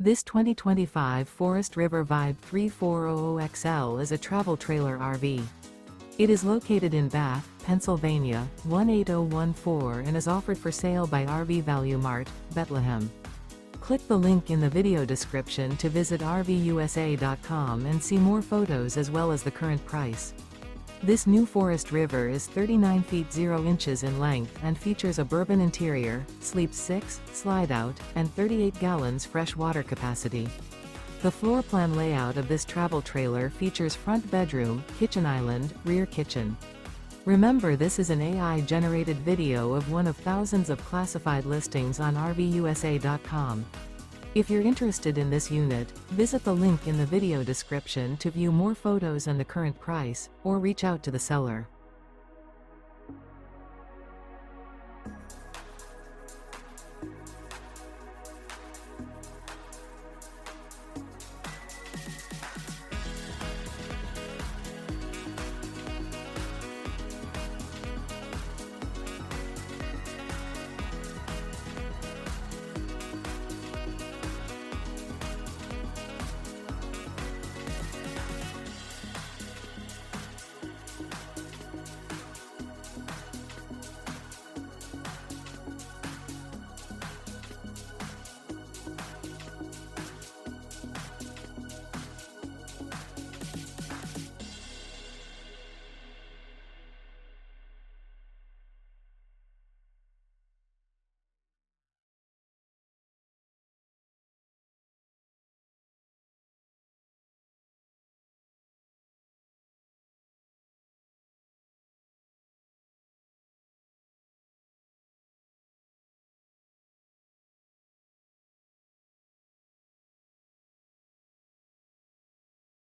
This 2025 Forest River Vibe 3400XL is a travel trailer RV. It is located in Bath, Pennsylvania, 18014 and is offered for sale by RV Value Mart, Behtlehem. Click the link in the video description to visit RVUSA.com and see more photos as well as the current price. This new Forest River is 39 feet 0 inches in length and features a Bourbon interior, sleeps 6, slide-out, and 38 gallons fresh water capacity. The floor plan layout of this travel trailer features front bedroom, kitchen island, rear kitchen. Remember, this is an AI-generated video of one of thousands of classified listings on RVUSA.com. If you're interested in this unit, visit the link in the video description to view more photos and the current price, or reach out to the seller.